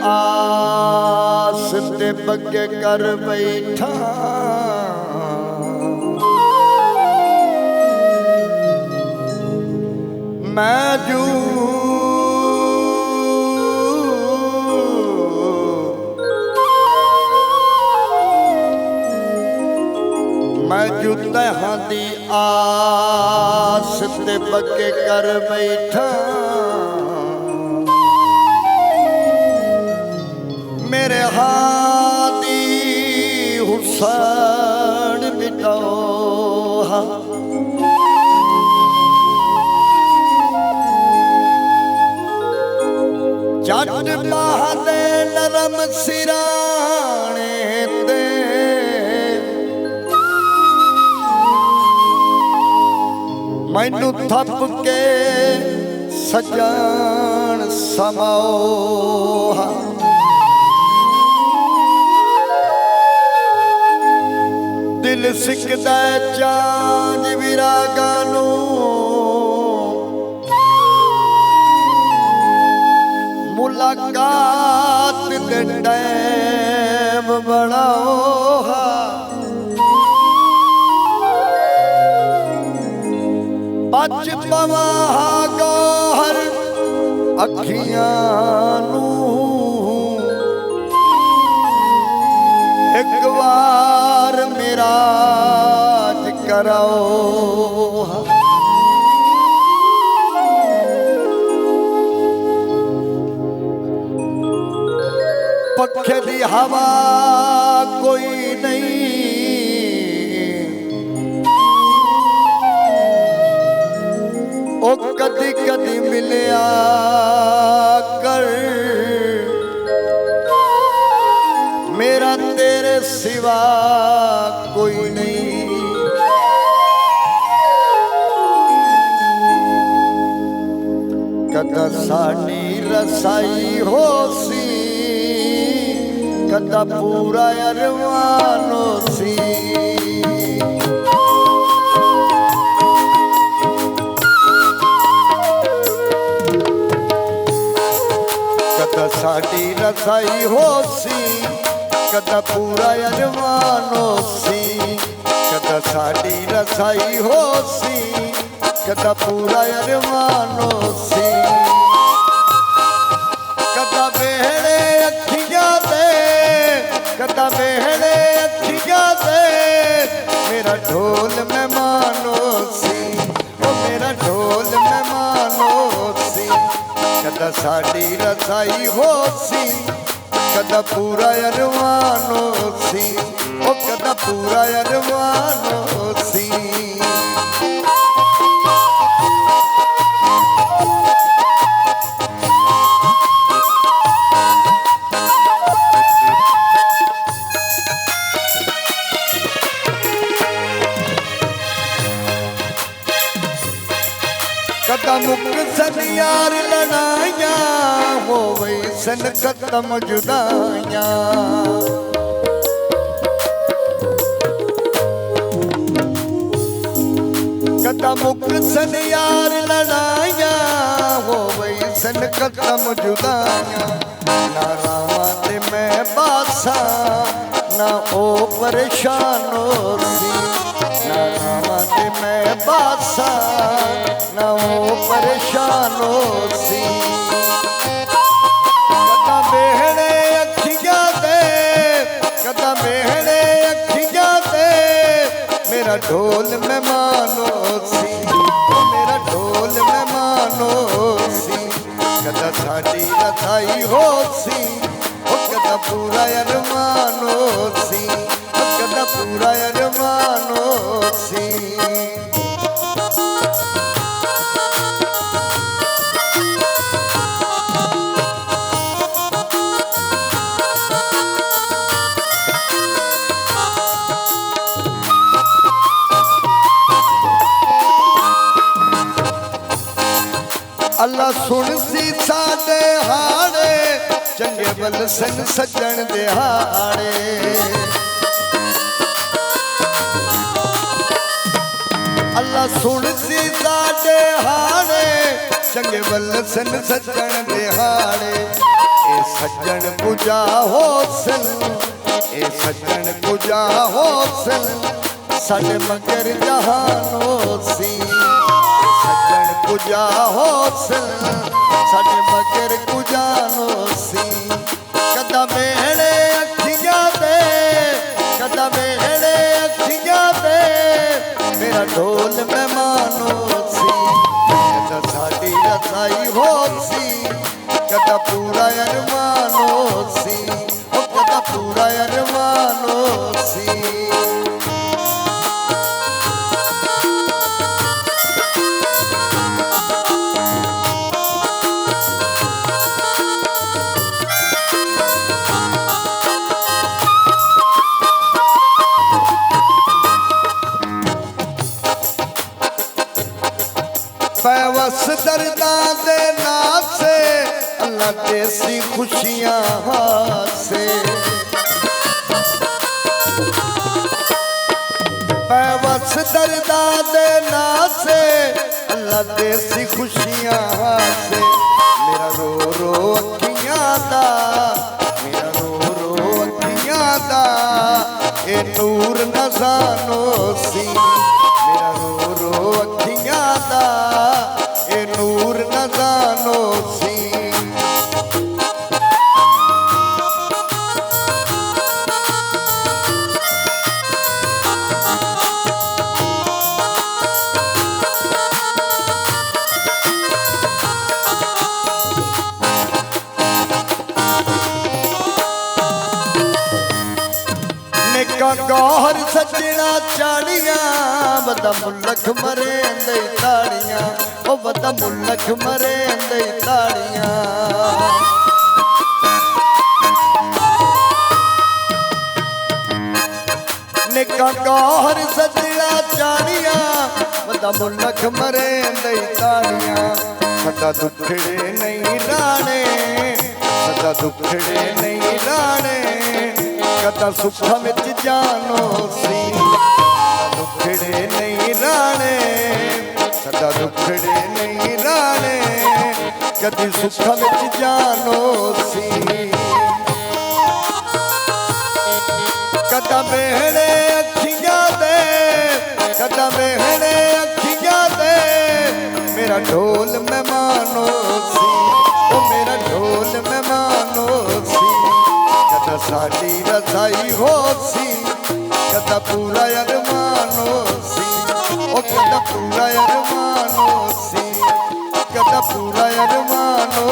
आस ते बगे कर बैठा मैं जू तहां दी आस ते बगे कर बैठा मेरे हादी हुसैन मिटाओ जट बहादे नरम सिराने ते मैनू थप के सजान समाओ दिल सिकदा चांद विरागा नू मुलाकात दे टैम बनाओ बच पवा गौहर अखियां नू एक बार मेराज कराओ पखे दी हवा कोई नहीं ओ कदी कदी मिलिया कर मेरा तेरे सिवा कोई नहीं कदा साडी रसाई हो सी कदा पूरा अरमान हो सी कदा साडी रसाई हो सी कदा पूरा अरमान हो सी कदा साडी रसाई हो सी कदा पूरा अरमान हो सी कदा बेहड़े अखियां दे कदा बेहड़े अखियां दे मेरा ढोल मेहमान हो सी ओ मेरा ढोल मेहमान हो सी कदा साडी रसाई हो सी कदा पूरा अरमान हो सी ओ कदा पूरा अरमान हो सी कदा मुक सन यार लड़ाइया हो वही सन खत्म जुदाइया कदा मुक सन यार लड़ाइया हो वही सन खत्म जुदाइया ना रावां ते मैं बासा ना ओ परेशान हो सी ना रावां ते मैं बासा ना वो परेशान हो सी कदा बेहड़े अखियां दे कदा बेहड़े अखियां दे मेरा ढोल मेहमान हो सी मेरा ढोल मेहमान हो सी कदा साडी रसाई हो सी कदा पूरा अरमान हो सी कदा पूरा अरमान हो सी सुन सी साडे हाड़े चंगे बल सन सजन दिहाड़े अल्लाह सुन सी साडे हाड़े चंगे बल सन सजन दिहाड़े ए सज्जन पूजा होसन ए सज्जन पूजा होसन साडे मगर जहानो सी सज्जन पूजा होसन साडे मगर कुजानो सी कदा मेरे अखियां दे कदा मेरे अखियां दे मेरा ढोल मेहमानो सी कदा साडी रसाई हो सी कदा पूरा अरमानो सी ओ कदा पूरा अरमानो सी पैवस दर्दा दे नासे अल्लाह देसी खुशियां हासे पैवस दर्दा दे नासे अल्लाह देसी खुशियां हासे मेरा रो रो अखियां दा मेरा रो रो अखियां दा ए नूर नजानो सी मेरा रो रो अखियां दा ए नूर नजानो सी निका गौहर सजना चाड़ियां बदा मुल्लख मरे अंदे ताड़ियां ओ बदा मुल्लख मरे अंदे ताड़ियां निका गौहर सजना चाड़ियां बदा मुल्लख मरे अंदे ताड़ियां सदा दुखड़े नहीं राणे सदा दुखड़े नहीं राणे कदा सुखा विच जानो सी दुखड़े नहीं राणे सदा दुखड़े नहीं राणे कदी सुखा विच जानो सी कदा मेहणे अखियां दे कदा मेहणे अखियां दे मेरा ढोल मेहमानो सी ओ मेरा ढोल मेहमानो सी कदा साडी रसाई हो सी कदा पूरा अरमानो सी ओ कदा पूरा अरमानो सी कदा पूरा अरमानो